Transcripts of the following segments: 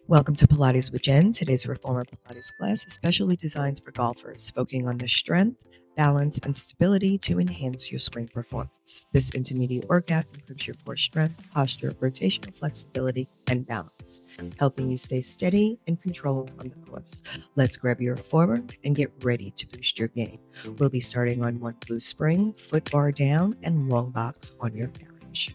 Welcome to Pilates with Jenn. Today's Reformer Pilates class is specially designed for golfers, focusing on the strength, balance, and stability to enhance your swing performance. This intermediate workout improves your core strength, posture, rotational flexibility, and balance, helping you stay steady and controlled on the course. Let's grab your reformer and get ready to boost your game. We'll be starting on one blue spring, foot bar down, and long box on your carriage.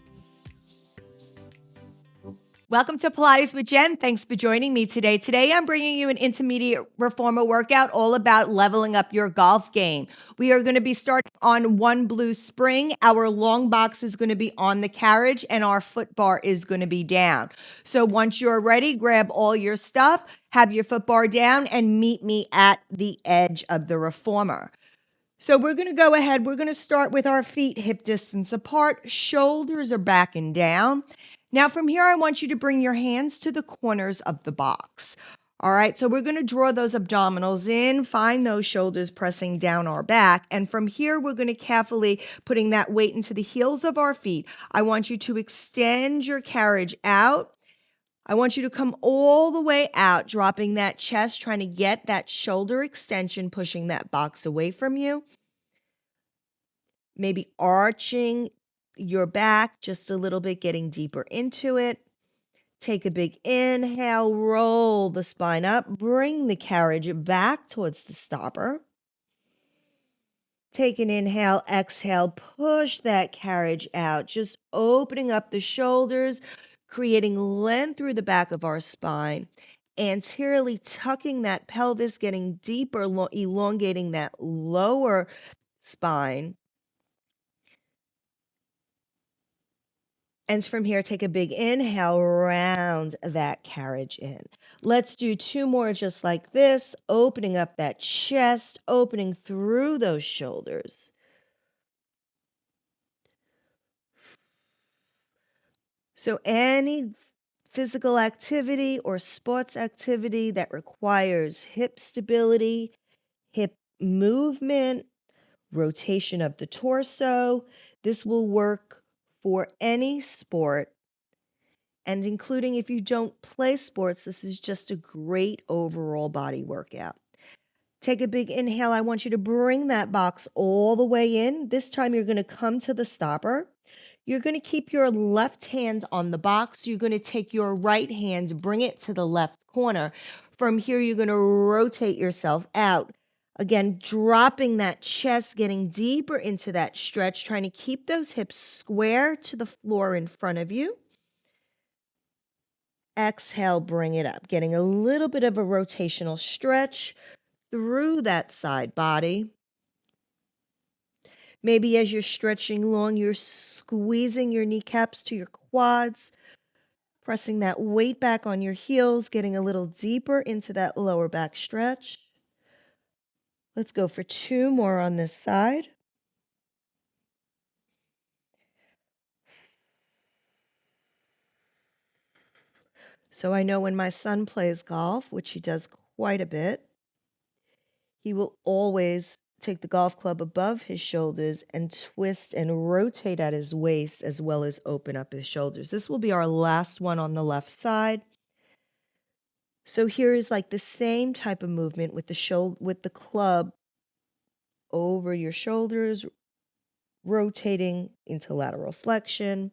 Welcome to Pilates with Jenn. Thanks for joining me today. Today, I'm bringing you an intermediate reformer workout all about leveling up your golf game. We are going to be starting on one blue spring. Our long box is going to be on the carriage and our foot bar is going to be down. So once you're ready, grab all your stuff, have your foot bar down, and meet me at the edge of the reformer. So we're going to go ahead. We're going to start with our feet hip distance apart. Shoulders are back and down. Now from here, I want you to bring your hands to the corners of the box. All right, so we're going to draw those abdominals in, find those shoulders pressing down our back. And from here, we're going to carefully putting that weight into the heels of our feet. I want you to extend your carriage out. I want you to come all the way out, dropping that chest, trying to get that shoulder extension, pushing that box away from you. Maybe arching your back just a little bit, getting deeper into it. Take a big inhale, roll the spine up, bring the carriage back towards the stopper. Take an inhale, exhale, push that carriage out, just opening up the shoulders, creating length through the back of our spine, anteriorly tucking that pelvis, getting deeper, elongating that lower spine. And from here, take a big inhale, round that carriage in. Let's do two more just like this, opening up that chest, opening through those shoulders. So any physical activity or sports activity that requires hip stability, hip movement, rotation of the torso, this will work for any sport. And including if you don't play sports, this is just a great overall body workout. Take a big inhale. I want you to bring that box all the way in. This time you're going to come to the stopper. You're going to keep your left hand on the box. You're going to take your right hand, bring it to the left corner. From here, you're going to rotate yourself out. Again, dropping that chest, getting deeper into that stretch, trying to keep those hips square to the floor in front of you. Exhale, bring it up, getting a little bit of a rotational stretch through that side body. Maybe as you're stretching long, you're squeezing your kneecaps to your quads, pressing that weight back on your heels, getting a little deeper into that lower back stretch. Let's go for two more on this side. So I know when my son plays golf, which he does quite a bit, he will always take the golf club above his shoulders and twist and rotate at his waist as well as open up his shoulders. This will be our last one on the left side. So here is like the same type of movement with the club over your shoulders, rotating into lateral flexion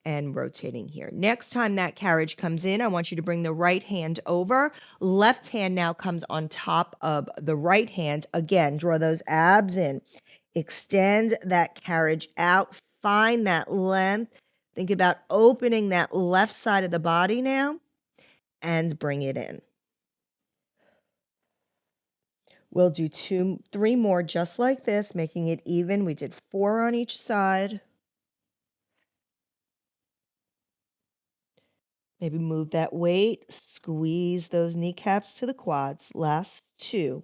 and rotating here. Next time that carriage comes in, I want you to bring the right hand over. Left hand now comes on top of the right hand. Again, draw those abs in. Extend that carriage out. Find that length. Think about opening that left side of the body now and bring it in. We'll do three more just like this, making it even. We did 4 on each side. Maybe move that weight, squeeze those kneecaps to the quads. Last 2.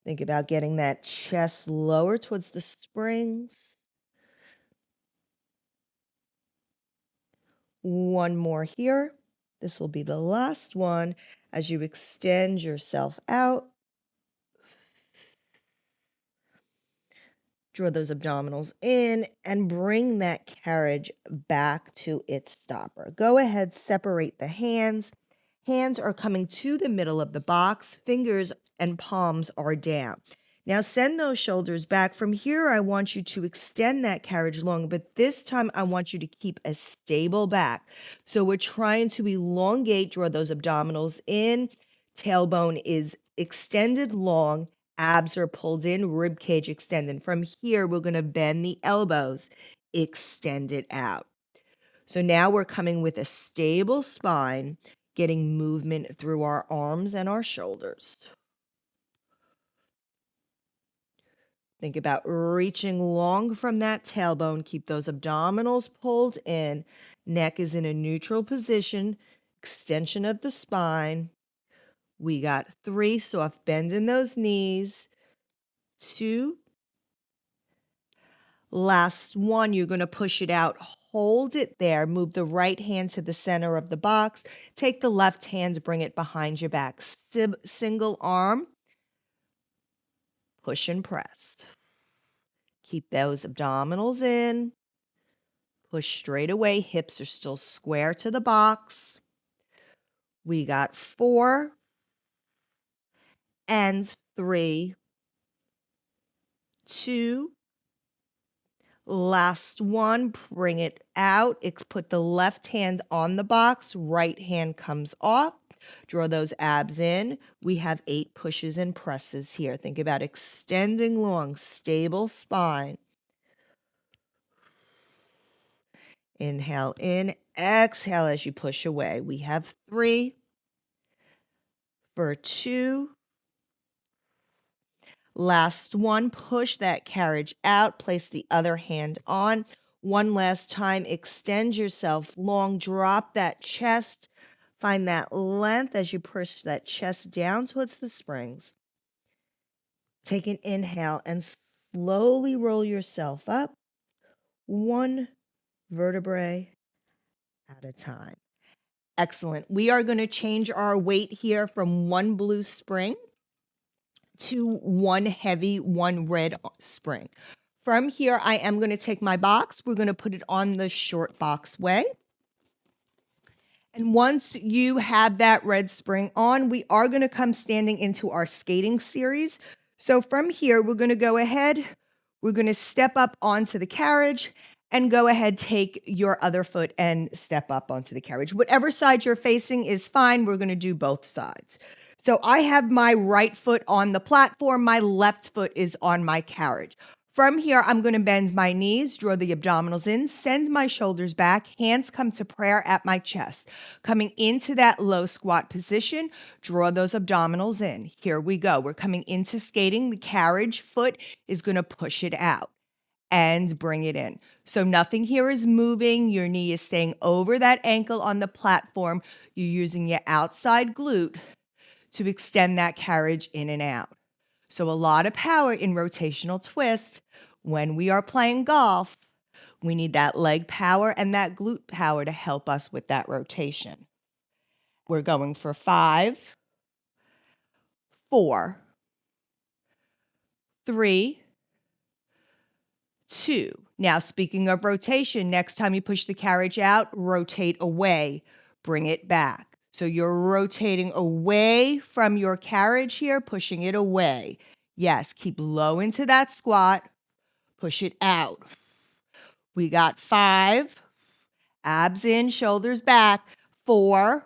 Think about getting that chest lower towards the springs. 1 more here. This will be the last one as you extend yourself out. Draw those abdominals in and bring that carriage back to its stopper. Go ahead, separate the hands. Hands are coming to the middle of the box. Fingers and palms are down. Now send those shoulders back. From here, I want you to extend that carriage long, but this time I want you to keep a stable back. So we're trying to elongate, draw those abdominals in. Tailbone is extended long. Abs are pulled in, rib cage extended. From here, we're going to bend the elbows, extend it out. So now we're coming with a stable spine, getting movement through our arms and our shoulders. Think about reaching long from that tailbone. Keep those abdominals pulled in. Neck is in a neutral position, extension of the spine. We got 3, soft bend in those knees. 2. Last one, you're going to push it out. Hold it there. Move the right hand to the center of the box. Take the left hand, bring it behind your back. Single arm. Push and press. Keep those abdominals in. Push straight away. Hips are still square to the box. We got 4 and 3, 2. Last one, bring it out. Put the left hand on the box. Right hand comes off. Draw those abs in. We have 8 pushes and presses here. Think about extending long, stable spine. Inhale in, exhale as you push away. We have 3 for 2. Last one, push that carriage out, place the other hand on. One last time, extend yourself long, drop that chest, find that length as you push that chest down towards the springs. Take an inhale and slowly roll yourself up, 1 vertebrae at a time. Excellent. We are going to change our weight here from 1 blue spring to 1 heavy, 1 red spring. From here, I am going to take my box. We're going to put it on the short box way. And once you have that red spring on, we are going to come standing into our skating series. So from here, we're going to go ahead. We're going to step up onto the carriage and go ahead, take your other foot and step up onto the carriage. Whatever side you're facing is fine. We're going to do both sides. So I have my right foot on the platform. My left foot is on my carriage. From here, I'm going to bend my knees, draw the abdominals in, send my shoulders back, hands come to prayer at my chest. Coming into that low squat position, draw those abdominals in. Here we go. We're coming into skating. The carriage foot is going to push it out and bring it in. So nothing here is moving. Your knee is staying over that ankle on the platform. You're using your outside glute to extend that carriage in and out. So a lot of power in rotational twist. When we are playing golf, we need that leg power and that glute power to help us with that rotation. We're going for 5, 4, 3, 2. Now, speaking of rotation, next time you push the carriage out, rotate away, bring it back. So you're rotating away from your carriage here, pushing it away. Yes, keep low into that squat. Push it out. We got 5. Abs in, shoulders back. 4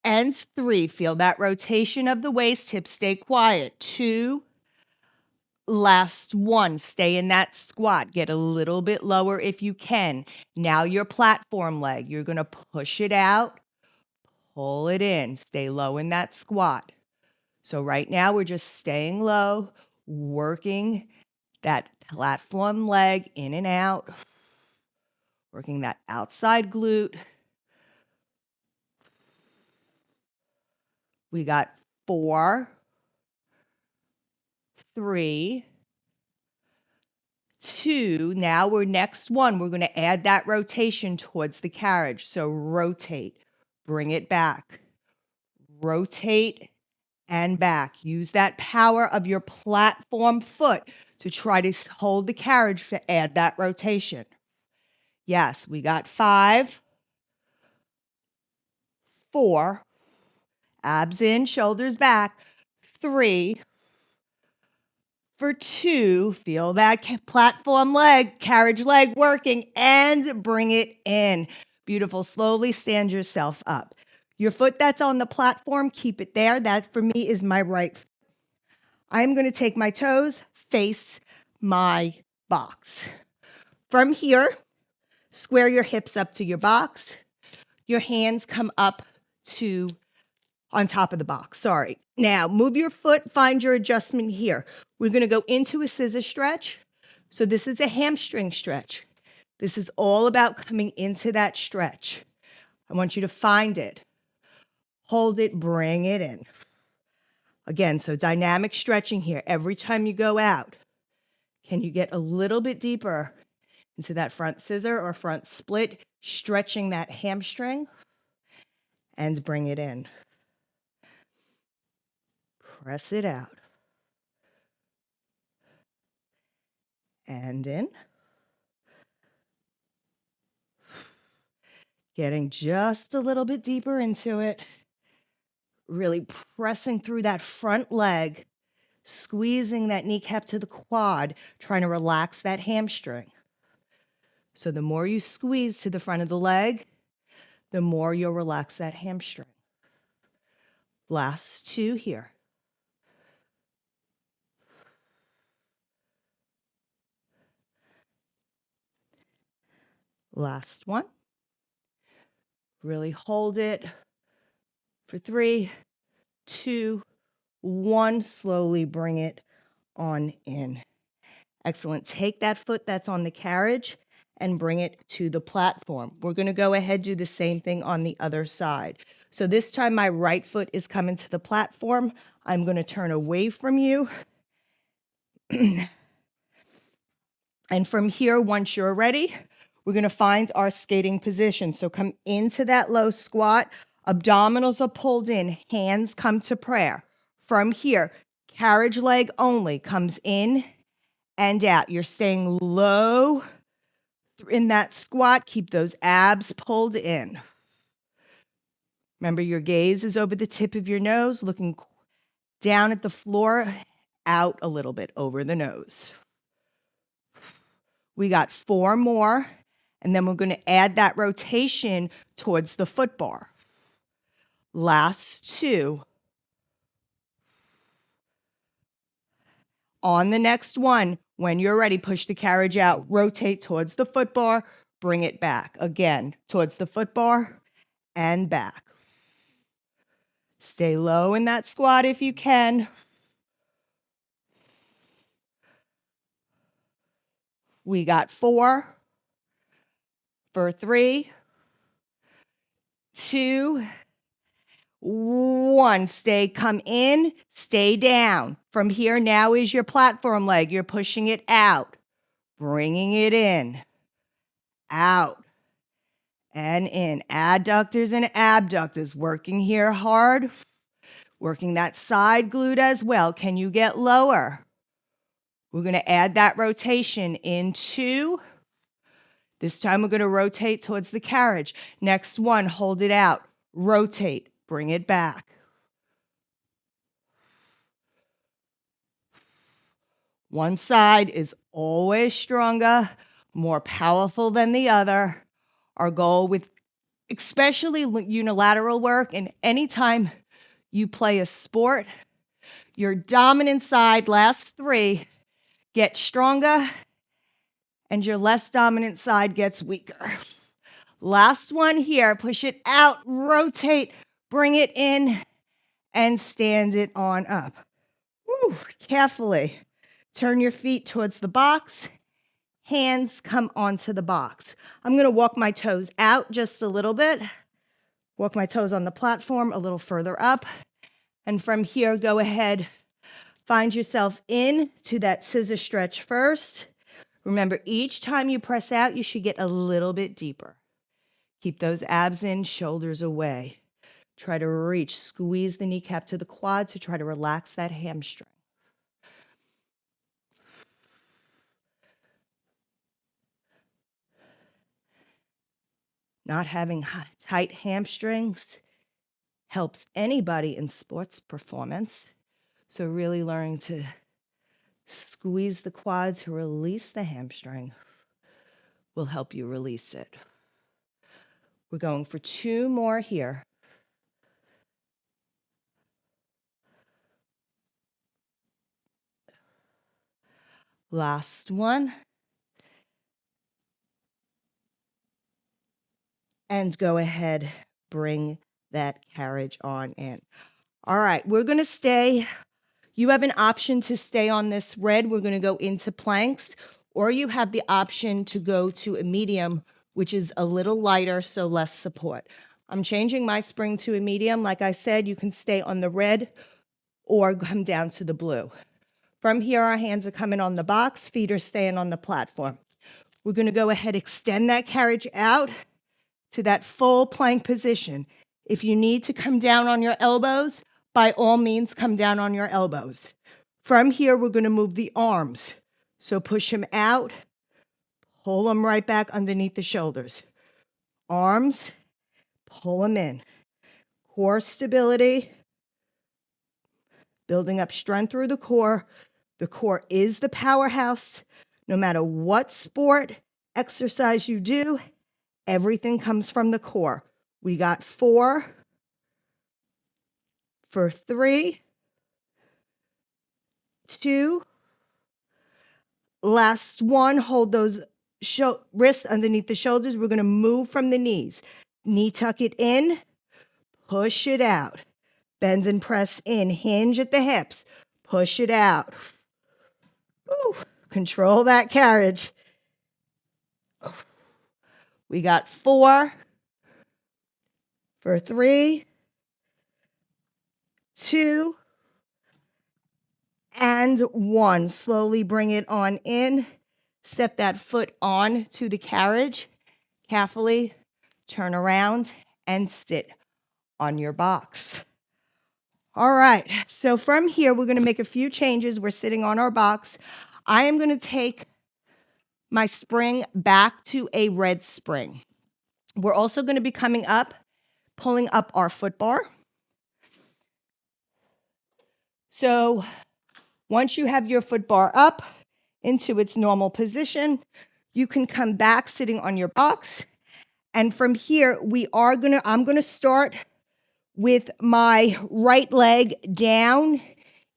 and 3. Feel that rotation of the waist. Hips stay quiet. 2. Last one. Stay in that squat. Get a little bit lower if you can. Now your platform leg. You're going to push it out. Pull it in. Stay low in that squat. So right now we're just staying low, working that platform leg in and out, working that outside glute. We got 4, 3, 2. Now we're next one. We're going to add that rotation towards the carriage. So rotate, bring it back, rotate and back. Use that power of your platform foot to try to hold the carriage to add that rotation. Yes, we got 5, 4, abs in, shoulders back, 3, for 2, feel that platform leg, carriage leg working, and bring it in. Beautiful. Slowly stand yourself up. Your foot that's on the platform, keep it there. That for me is my right foot. I'm going to take my toes, face my box. From here, square your hips up to your box. Your hands come up to on top of the box. Sorry. Now, move your foot, find your adjustment here. We're going to go into a scissor stretch. So this is a hamstring stretch. This is all about coming into that stretch. I want you to find it. Hold it, bring it in. Again, so dynamic stretching here. Every time you go out, can you get a little bit deeper into that front scissor or front split, stretching that hamstring and bring it in. Press it out. And in. Getting just a little bit deeper into it. Really pressing through that front leg, squeezing that kneecap to the quad, trying to relax that hamstring. So the more you squeeze to the front of the leg, the more you'll relax that hamstring. Last 2 here. Last one. Really hold it for 3, 2, 1. Slowly bring it on in. Excellent. Take that foot that's on the carriage and bring it to the platform. We're going to go ahead, do the same thing on the other side. So this time my right foot is coming to the platform. I'm going to turn away from you. And from here, once you're ready, we're going to find our skating position. So come into that low squat. Abdominals are pulled in. Hands come to prayer. From here, carriage leg only comes in and out. You're staying low in that squat. Keep those abs pulled in. Remember, your gaze is over the tip of your nose, looking down at the floor, out a little bit over the nose. We got 4 more, and then we're going to add that rotation towards the foot bar. Last 2. On the next one, when you're ready, push the carriage out, rotate towards the foot bar, bring it back. Again, towards the foot bar and back. Stay low in that squat if you can. We got 4 for 3, 2, 1. Come in, stay down. From here, now is your platform leg. You're pushing it out, bringing it in, out, and in. Adductors and abductors working here hard, working that side glute as well. Can you get lower? We're going to add that rotation in 2. This time we're going to rotate towards the carriage. Next one, hold it out. Rotate, bring it back. One side is always stronger, more powerful than the other. Our goal with especially unilateral work, and anytime you play a sport, your dominant side, last 3, gets stronger, and your less dominant side gets weaker. Last one here, push it out, rotate, bring it in, and stand it on up. Woo, carefully. Turn your feet towards the box. Hands come onto the box. I'm going to walk my toes out just a little bit. Walk my toes on the platform a little further up. And from here, go ahead. Find yourself in to that scissor stretch first. Remember, each time you press out, you should get a little bit deeper. Keep those abs in, shoulders away. Try to reach, squeeze the kneecap to the quad to try to relax that hamstring. Not having tight hamstrings helps anybody in sports performance. So really learning to squeeze the quad to release the hamstring will help you release it. We're going for 2 more here. Last one. And go ahead, bring that carriage on in. All right, we're going to stay. You have an option to stay on this red. We're going to go into planks, or you have the option to go to a medium, which is a little lighter, so less support. I'm changing my spring to a medium. Like I said, you can stay on the red or come down to the blue. From here, our hands are coming on the box, feet are staying on the platform. We're going to go ahead, extend that carriage out to that full plank position. If you need to come down on your elbows, by all means, come down on your elbows. From here, we're going to move the arms. So push them out, pull them right back underneath the shoulders. Arms, pull them in. Core stability, building up strength through the core. The core is the powerhouse. No matter what sport, exercise you do, everything comes from the core. We got 4 for 3, 2. Last one, hold those wrists underneath the shoulders. We're going to move from the knees. Knee tuck it in, push it out. Bend and press in, hinge at the hips, push it out. Ooh, control that carriage. We got 4 for 3, 2, and 1. Slowly bring it on in. Step that foot on to the carriage. Carefully turn around and sit on your box. All right, so from here, we're going to make a few changes. We're sitting on our box. I am going to take my spring back to a red spring. We're also going to be coming up, pulling up our foot bar. So once you have your foot bar up into its normal position, you can come back sitting on your box. And from here, I'm going to start with my right leg down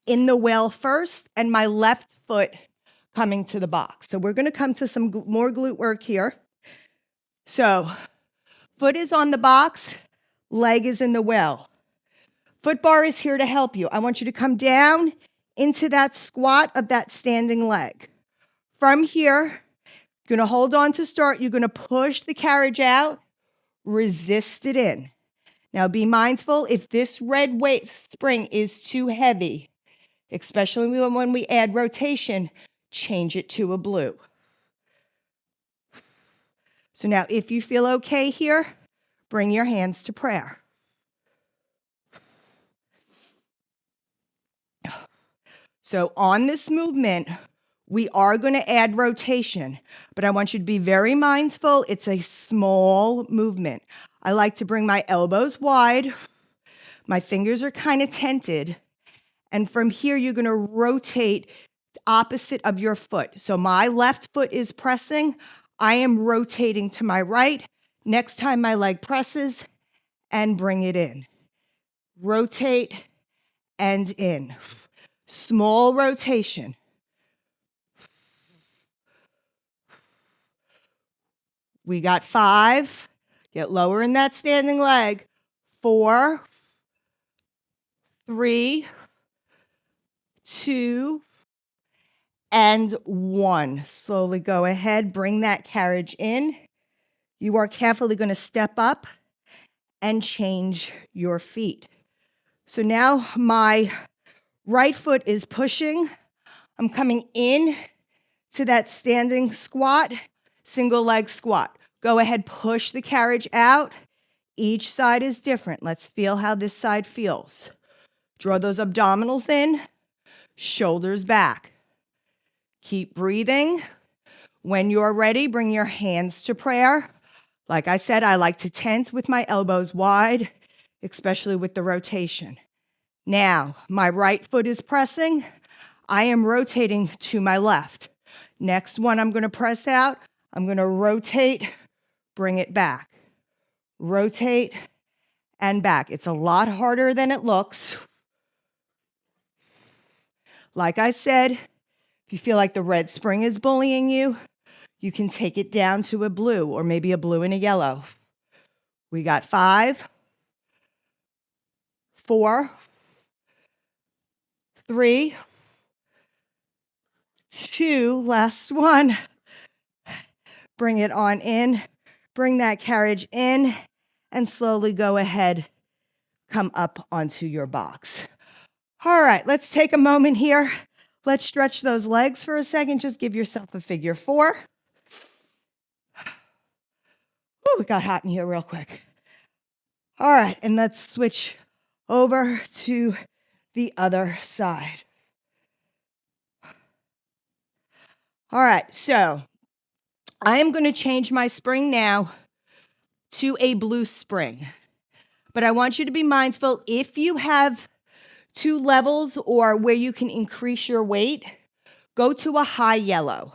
in the well first and my left foot coming to the box. So we're going to come to some more glute work here. So foot is on the box, leg is in the well. Foot bar is here to help you. I want you to come down into that squat of that standing leg. From here, you're going to hold on to start. You're going to push the carriage out, resist it in. Now be mindful, if this red weight spring is too heavy, especially when we add rotation, change it to a blue. So now if you feel okay here, bring your hands to prayer. So on this movement, we are going to add rotation, but I want you to be very mindful. It's a small movement. I like to bring my elbows wide. My fingers are kind of tented. And from here, you're going to rotate opposite of your foot. So my left foot is pressing. I am rotating to my right. Next time my leg presses, and bring it in. Rotate and in. Small rotation. We got 5. Get lower in that standing leg. 4, 3, 2, and 1. Slowly go ahead, bring that carriage in. You are carefully going to step up and change your feet. So now my right foot is pushing. I'm coming in to that standing squat, single leg squat. Go ahead, push the carriage out Each side is different. Let's feel how this side feels. Draw those abdominals in, shoulders back. Keep breathing. When you're ready, bring your hands to prayer. Like I said, I like to tense with my elbows wide, especially with the rotation. Now, my right foot is pressing. I am rotating to my left. Next one I'm going to press out. I'm going to rotate, bring it back. Rotate and back. It's a lot harder than it looks. Like I said, if you feel like the red spring is bullying you, you can take it down to a blue or maybe a blue and a yellow. We got 5, 4, 3, 2, last one. Bring it on in. Bring that carriage in and slowly go ahead, come up onto your box. All right, let's take a moment here. Let's stretch those legs for a second. Just give yourself a figure 4. Oh, it got hot in here real quick. All right, and let's switch over to the other side. All right, so I am going to change my spring now to a blue spring. But I want you to be mindful, if you have 2 levels or where you can increase your weight, go to a high yellow.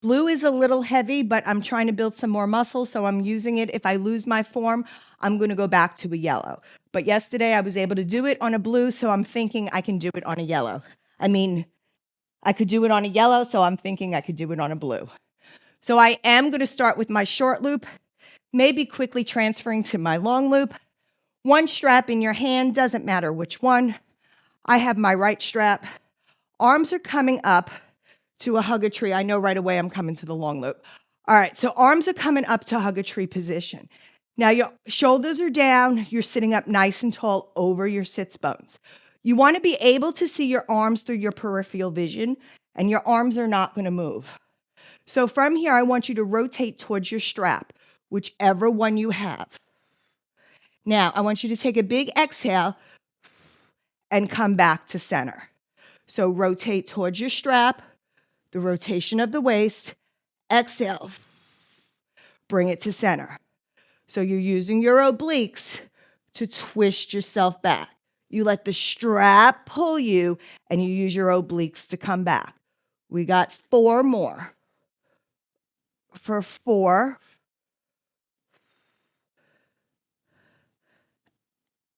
Blue is a little heavy, but I'm trying to build some more muscle, so I'm using it. If I lose my form, I'm going to go back to a yellow. But yesterday I was able to do it on a blue, so I'm thinking I can do it on a yellow. I could do it on a yellow, so I'm thinking I could do it on a blue. So I am going to start with my short loop, maybe quickly transferring to my long loop. One strap in your hand, doesn't matter which one. I have my right strap. Arms are coming up to a hug a tree. I know right away I'm coming to the long loop. All right, so arms are coming up to hug a tree position. Now your shoulders are down. You're sitting up nice and tall over your sits bones. You want to be able to see your arms through your peripheral vision, and your arms are not going to move. So from here, I want you to rotate towards your strap, whichever one you have. Now, I want you to take a big exhale and come back to center. So rotate towards your strap, the rotation of the waist, exhale, bring it to center. So you're using your obliques to twist yourself back. You let the strap pull you, and you use your obliques to come back. We got 4 more. For 4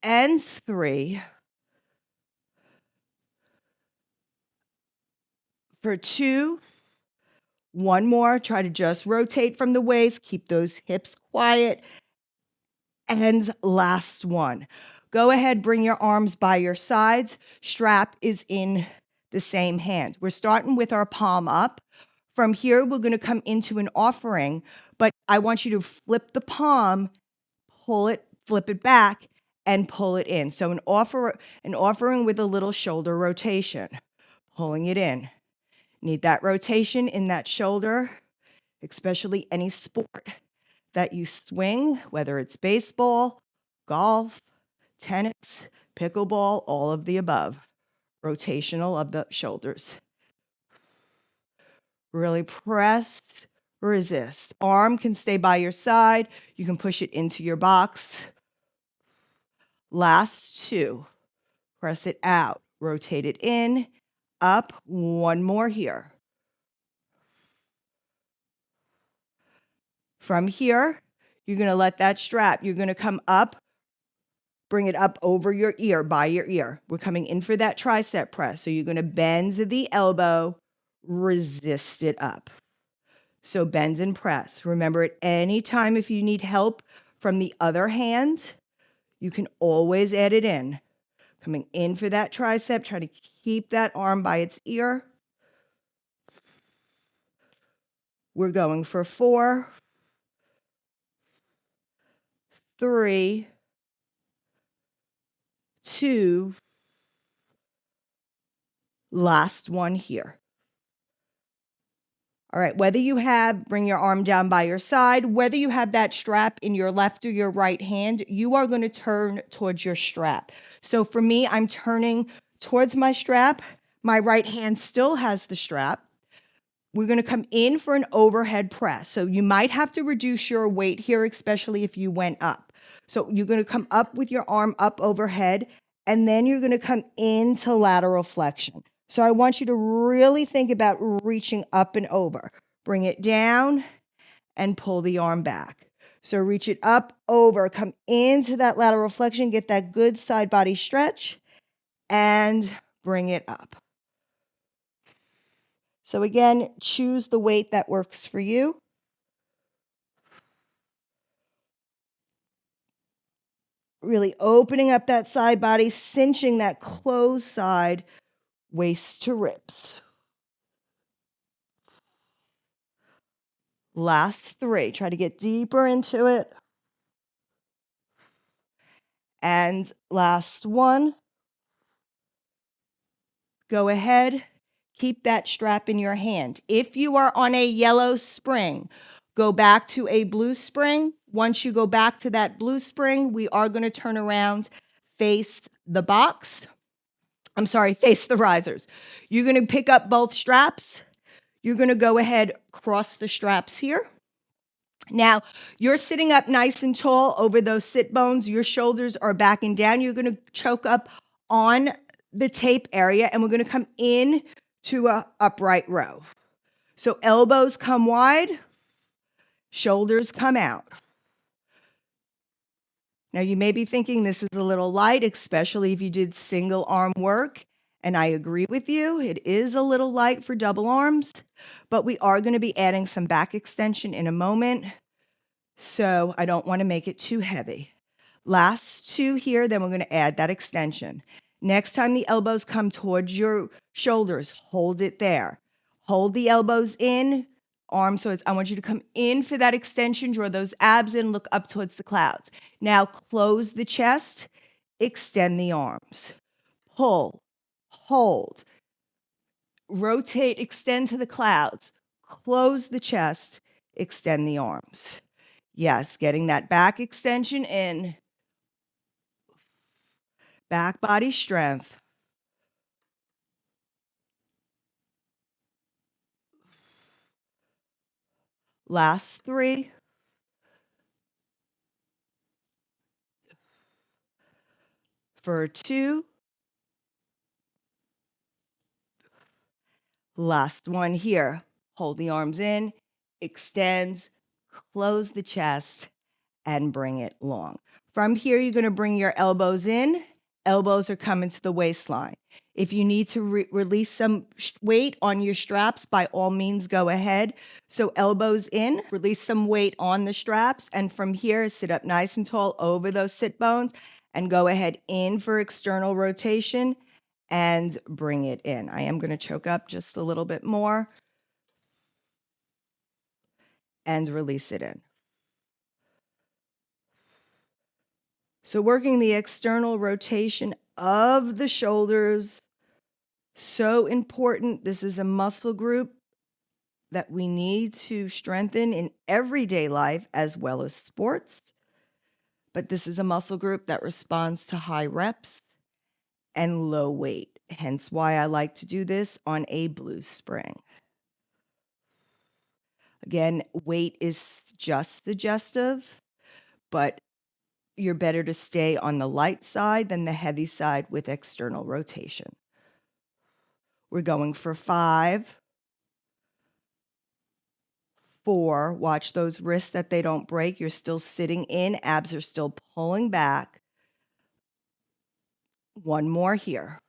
and 3. For 2, 1 more. Try to just rotate from the waist. Keep those hips quiet. And last one. Go ahead, bring your arms by your sides. Strap is in the same hand. We're starting with our palm up. From here, we're going to come into an offering, but I want you to flip the palm, pull it, flip it back, and pull it in. So an offering with a little shoulder rotation, pulling it in. Need that rotation in that shoulder, especially any sport that you swing, whether it's baseball, golf, tennis, pickleball, all of the above. Rotational of the shoulders. Really press, resist. Arm can stay by your side. You can push it into your box. Last 2. Press it out. Rotate it in, up. 1 more here. From here, you're going to let that strap, you're going to come up, bring it up over your ear, by your ear. We're coming in for that tricep press. So you're going to bend the elbow, resist it up. So bend and press. Remember, at any time if you need help from the other hand, you can always add it in. Coming in for that tricep, try to keep that arm by its ear. We're going for 4, 3, 2, last one here. All right, bring your arm down by your side, whether you have that strap in your left or your right hand, you are going to turn towards your strap. So for me, I'm turning towards my strap. My right hand still has the strap. We're going to come in for an overhead press. So you might have to reduce your weight here, especially if you went up. So you're going to come up with your arm up overhead, and then you're going to come into lateral flexion. So I want you to really think about reaching up and over. Bring it down and pull the arm back. So reach it up, over, come into that lateral flexion, get that good side body stretch, and bring it up. So again, choose the weight that works for you. Really opening up that side body, cinching that closed side, waist to ribs. Last 3. Try to get deeper into it. And last 1. Go ahead. Keep that strap in your hand. If you are on a yellow spring, go back to a blue spring. Once you go back to that blue spring, we are going to turn around, face the box. Face the risers. You're going to pick up both straps. You're going to go ahead, cross the straps here. Now, you're sitting up nice and tall over those sit bones. Your shoulders are back and down. You're going to choke up on the tape area, and we're going to come in to a upright row. So elbows come wide, shoulders come out. Now, you may be thinking this is a little light, especially if you did single arm work. And I agree with you. It is a little light for double arms, but we are going to be adding some back extension in a moment. So I don't want to make it too heavy. Last 2 here, then we're going to add that extension. Next time the elbows come towards your shoulders, hold it there. Hold the elbows in, arms. So I want you to come in for that extension, draw those abs in, look up towards the clouds. Now close the chest, extend the arms. Pull, hold, rotate, extend to the clouds. Close the chest, extend the arms. Yes, getting that back extension in. Back body strength. Last 3. For 2. Last 1 here. Hold the arms in, extend, close the chest, and bring it long. From here, you're going to bring your elbows in. Elbows are coming to the waistline. If you need to release some weight on your straps, by all means, go ahead. So elbows in, release some weight on the straps. And from here, sit up nice and tall over those sit bones and go ahead in for external rotation and bring it in. I am going to choke up just a little bit more and release it in. So working the external rotation of the shoulders, so important. This is a muscle group that we need to strengthen in everyday life as well as sports. But this is a muscle group that responds to high reps and low weight. Hence why I like to do this on a blue spring. Again, weight is just suggestive, but you're better to stay on the light side than the heavy side with external rotation. We're going for 5, 4. Watch those wrists that they don't break. You're still sitting in. Abs are still pulling back. 1 more here.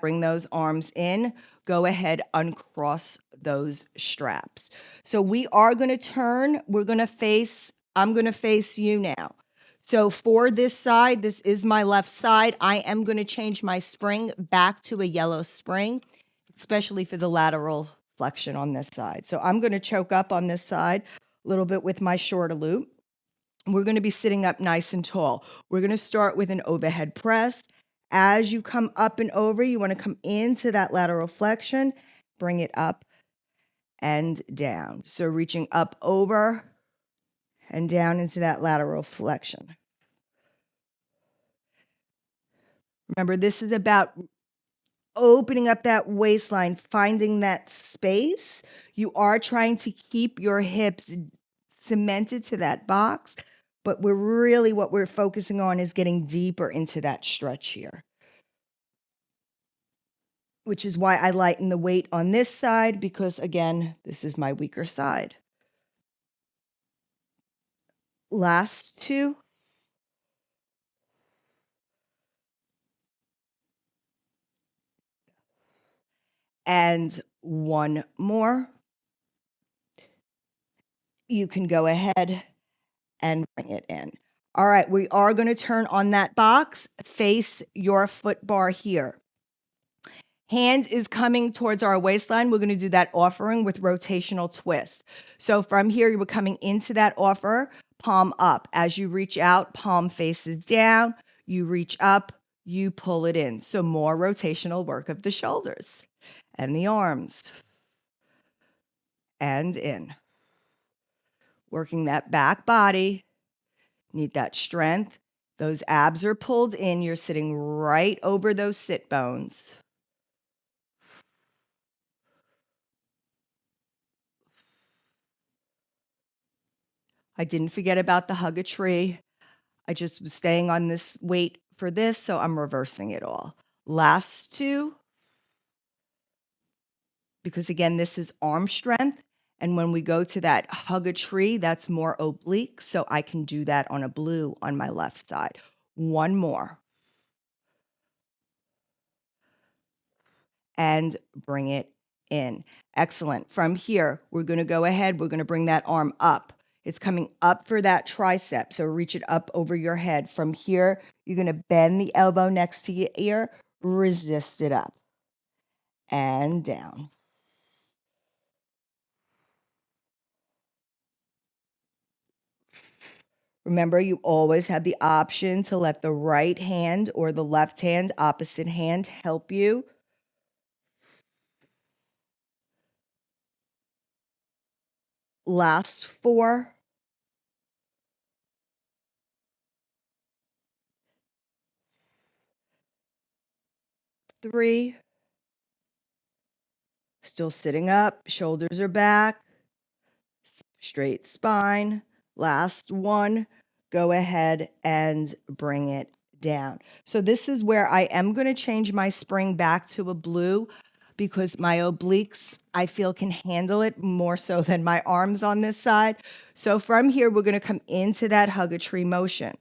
Bring those arms in. Go ahead, uncross those straps. So we are going to turn. I'm going to face you now. So for this side, this is my left side. I am going to change my spring back to a yellow spring, especially for the lateral flexion on this side. So I'm going to choke up on this side a little bit with my shorter loop. We're going to be sitting up nice and tall. We're going to start with an overhead press. As you come up and over, you want to come into that lateral flexion bring it up and down. So reaching up over and down into that lateral flexion. Remember, this is about opening up that waistline, finding that space. You are trying to keep your hips cemented to that box, but what we're focusing on is getting deeper into that stretch here, which is why I lighten the weight on this side, because again, this is my weaker side. Last two. And one more. You can go ahead and bring it in. All right, we are going to turn on that box, face your foot bar here. Hand is coming towards our waistline. We're going to do that offering with rotational twist. So from here, you're coming into that offer, palm up. As you reach out, palm faces down. You reach up, you pull it in. So more rotational work of the shoulders and the arms. And in. Working that back body. Need that strength. Those abs are pulled in. You're sitting right over those sit bones. I didn't forget about the hug a tree. I just was staying on this weight for this, so I'm reversing it all. Last two. Because again, this is arm strength. And when we go to that hug a tree, that's more oblique. So I can do that on a blue on my left side. One more. And bring it in. Excellent. From here, we're going to go ahead. We're going to bring that arm up. It's coming up for that tricep. So reach it up over your head. From here, you're going to bend the elbow next to your ear. Resist it up. And down. Remember, you always have the option to let the right hand or the left hand, opposite hand, help you. Last four. Three. Still sitting up, shoulders are back, straight spine. Last one. Go ahead and bring it down. So this is where I am going to change my spring back to a blue because my obliques, I feel, can handle it more so than my arms on this side. So from here, we're going to come into that hug a tree motion.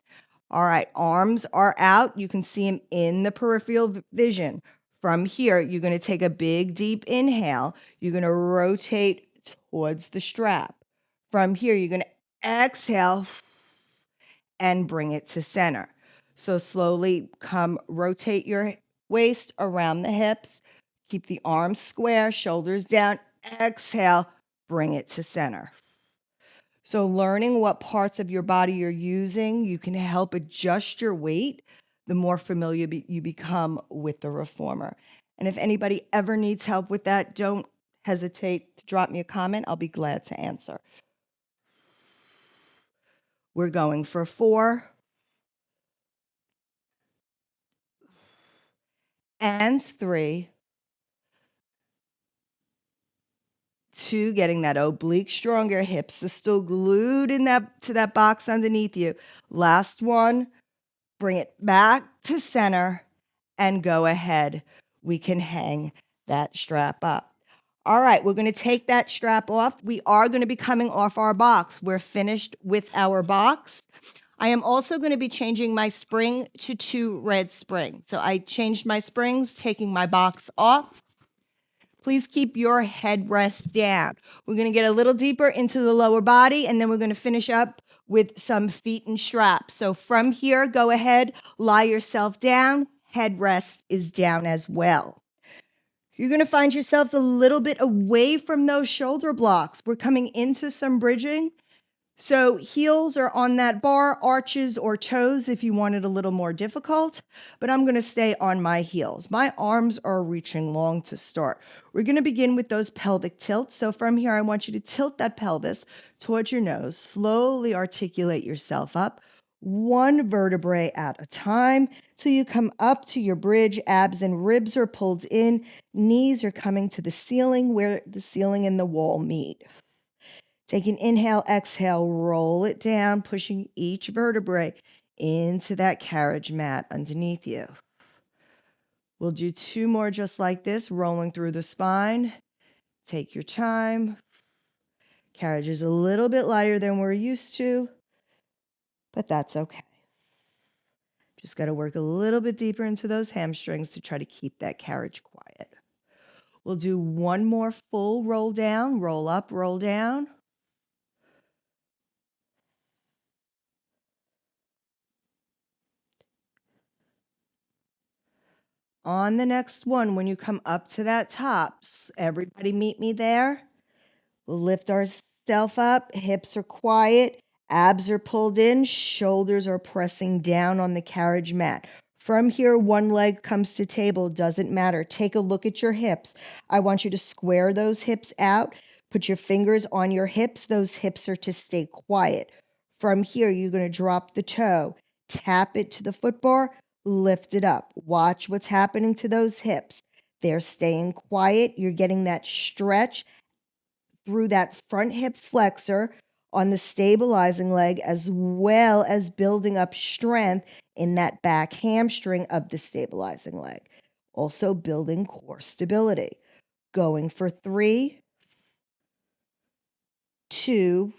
All right, arms are out. You can see them in the peripheral vision. From here, you're going to take a big, deep inhale. You're going to rotate towards the strap. From here, you're going to exhale and bring it to center. So slowly rotate your waist around the hips. Keep the arms square, shoulders down. Exhale, bring it to center. So learning what parts of your body you're using, you can help adjust your weight the more familiar you become with the Reformer. And if anybody ever needs help with that, don't hesitate to drop me a comment. I'll be glad to answer. We're going for 4 and 3. 2, getting that oblique stronger. Hips are still glued to that box underneath you. Last one, bring it back to center and go ahead. We can hang that strap up. All right, we're going to take that strap off. We are going to be coming off our box. We're finished with our box. I am also going to be changing my spring to 2 red springs. So I changed my springs, taking my box off. Please keep your headrest down. We're going to get a little deeper into the lower body, and then we're going to finish up with some feet and straps. So from here, go ahead, lie yourself down. Headrest is down as well. You're going to find yourselves a little bit away from those shoulder blocks. We're coming into some bridging. So heels are on that bar, arches or toes if you want it a little more difficult, but I'm going to stay on my heels. My arms are reaching long to start. We're going to begin with those pelvic tilts. So from here, I want you to tilt that pelvis towards your nose. Slowly articulate yourself up, one vertebrae at a time, till you come up to your bridge. Abs and ribs are pulled in. Knees are coming to the ceiling where the ceiling and the wall meet. Take an inhale, exhale, roll it down, pushing each vertebrae into that carriage mat underneath you. We'll do 2 more just like this, rolling through the spine. Take your time. Carriage is a little bit lighter than we're used to, but that's okay. Just got to work a little bit deeper into those hamstrings to try to keep that carriage quiet. We'll do 1 more full roll down, roll up, roll down. On the next one, when you come up to that top, everybody meet me there. We'll lift ourselves up, hips are quiet, abs are pulled in, shoulders are pressing down on the carriage mat. From here, one leg comes to table, doesn't matter. Take a look at your hips. I want you to square those hips out. Put your fingers on your hips. Those hips are to stay quiet. From here, you're going to drop the toe, tap it to the foot bar, lift it up. Watch what's happening to those hips. They're staying quiet. You're getting that stretch through that front hip flexor on the stabilizing leg, as well as building up strength in that back hamstring of the stabilizing leg. Also building core stability. Going for 3, 2,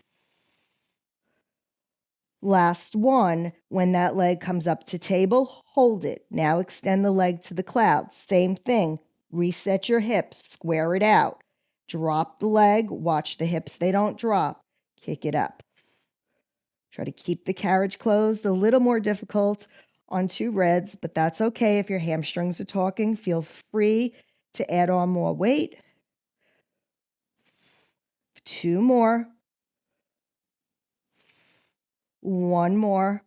last one. When that leg comes up to table, hold it. Now extend the leg to the clouds. Same thing. Reset your hips. Square it out. Drop the leg. Watch the hips. They don't drop. Kick it up. Try to keep the carriage closed. A little more difficult on 2 reds, but that's okay. If your hamstrings are talking, feel free to add on more weight. 2 more. 1 more.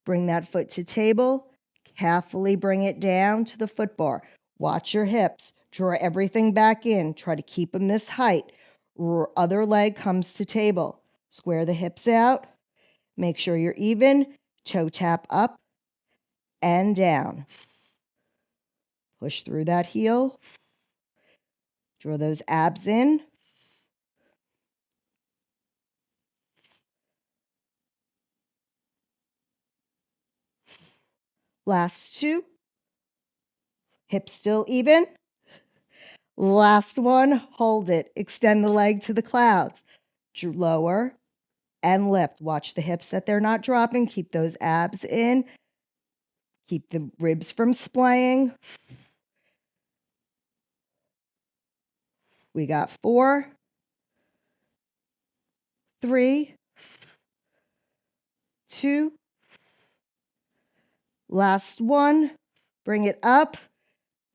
Bring that foot to table. Carefully bring it down to the foot bar. Watch your hips. Draw everything back in. Try to keep them this height. Other leg comes to table. Square the hips out. Make sure you're even. Toe tap up and down. Push through that heel. Draw those abs in. Last 2. Hips still even. Last one, hold it. Extend the leg to the clouds. Lower and lift. Watch the hips that they're not dropping. Keep those abs in. Keep the ribs from splaying. We got 4, 3, 2. Last one. Bring it up.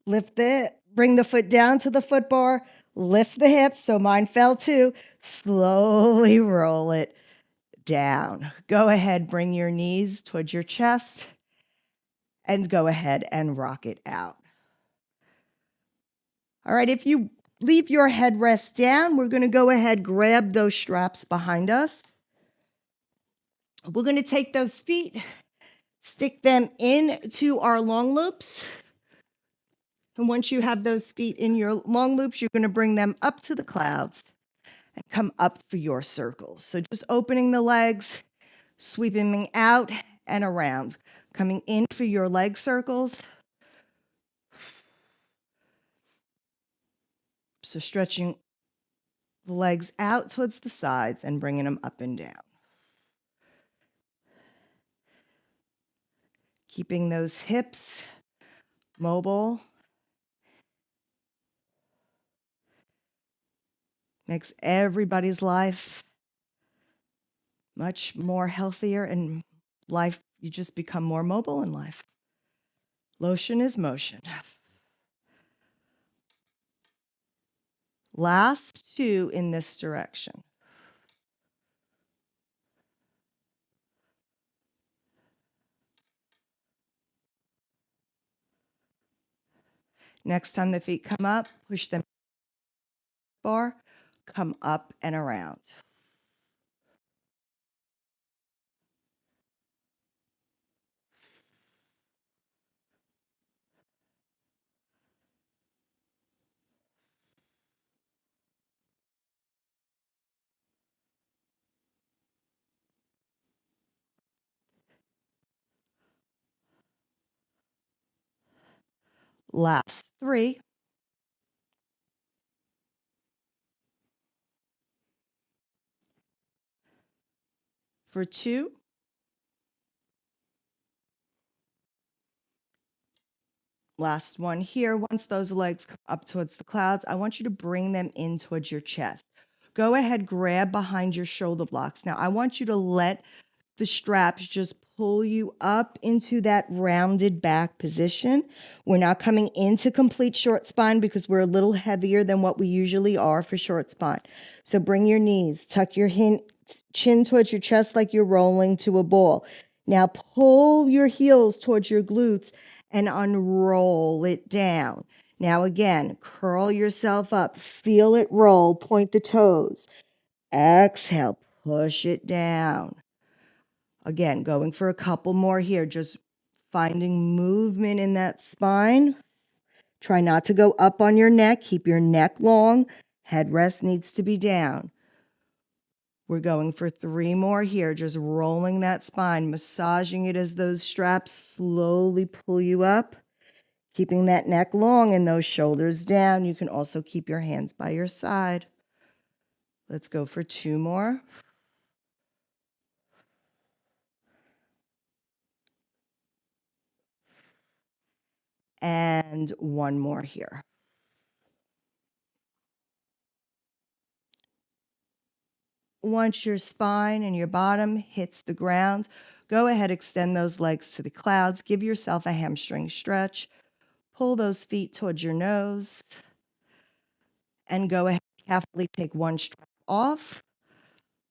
Lift it. Bring the foot down to the foot bar. Lift the hips. So mine fell too. Slowly roll it down. Go ahead. Bring your knees towards your chest. And go ahead and rock it out. All right, if you leave your headrest down, we're going to go ahead, grab those straps behind us. We're going to take those feet, stick them into our long loops. And once you have those feet in your long loops, you're going to bring them up to the clouds and come up for your circles. So just opening the legs, sweeping out and around, coming in for your leg circles. So stretching the legs out towards the sides and bringing them up and down. Keeping those hips mobile. Makes everybody's life much more healthier, and life, you just become more mobile in life. Lotion is motion. Last 2 in this direction. Next time the feet come up, push them bar, come up and around. Last 3. For 2. Last one here. Once those legs come up towards the clouds, I want you to bring them in towards your chest. Go ahead, grab behind your shoulder blocks. Now, I want you to let the straps just pull you up into that rounded back position. We're not coming into complete short spine because we're a little heavier than what we usually are for short spine. So bring your knees, tuck your chin towards your chest like you're rolling to a ball. Now pull your heels towards your glutes and unroll it down. Now again, curl yourself up, feel it roll, point the toes. Exhale, push it down. Again, going for a couple more here, just finding movement in that spine. Try not to go up on your neck. Keep your neck long. Headrest needs to be down. We're going for 3 more here, just rolling that spine, massaging it as those straps slowly pull you up. Keeping that neck long and those shoulders down. You can also keep your hands by your side. Let's go for 2 more. And 1 more here. Once your spine and your bottom hits the ground, go ahead, extend those legs to the clouds. Give yourself a hamstring stretch. Pull those feet towards your nose. And go ahead, carefully take one strap off,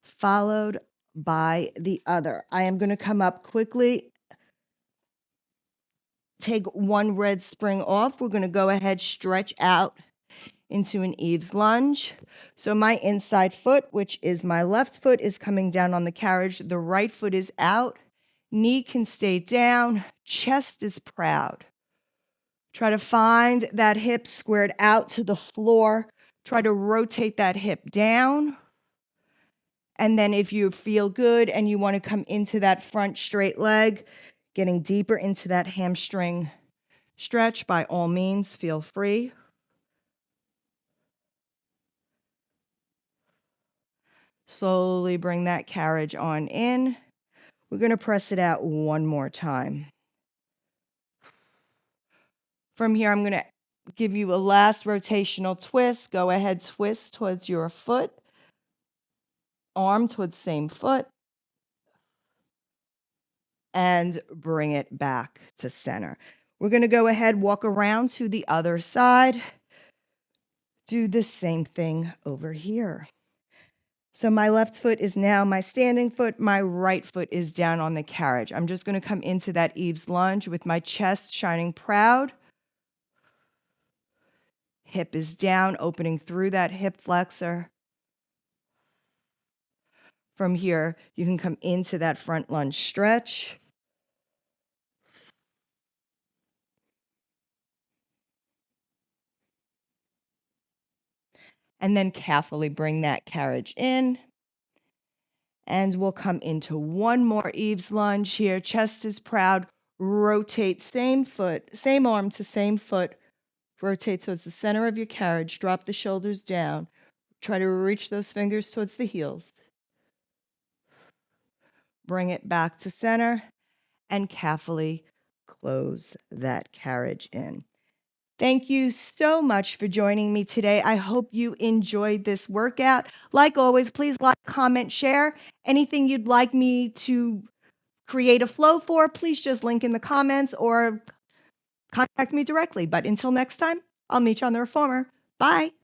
followed by the other. I am going to come up quickly. Take one red spring off. We're going to go ahead, stretch out into an Eve's lunge. So my inside foot, which is my left foot, is coming down on the carriage. The right foot is out. Knee can stay down. Chest is proud. Try to find that hip squared out to the floor. Try to rotate that hip down. And then if you feel good and you want to come into that front straight leg, getting deeper into that hamstring stretch, by all means, feel free. Slowly bring that carriage on in. We're going to press it out one more time. From here, I'm going to give you a last rotational twist. Go ahead, twist towards your foot. Arm towards same foot. And bring it back to center. We're going to go ahead, walk around to the other side. Do the same thing over here. So my left foot is now my standing foot. My right foot is down on the carriage. I'm just going to come into that Eve's lunge with my chest shining proud. Hip is down, opening through that hip flexor. From here, you can come into that front lunge stretch. And then carefully bring that carriage in. And we'll come into one more Eve's lunge here. Chest is proud. Rotate same foot, same arm to same foot. Rotate towards the center of your carriage. Drop the shoulders down. Try to reach those fingers towards the heels. Bring it back to center and carefully close that carriage in. Thank you so much for joining me today. I hope you enjoyed this workout. Like always, please like, comment, share. Anything you'd like me to create a flow for, please just link in the comments or contact me directly. But until next time, I'll meet you on the Reformer. Bye.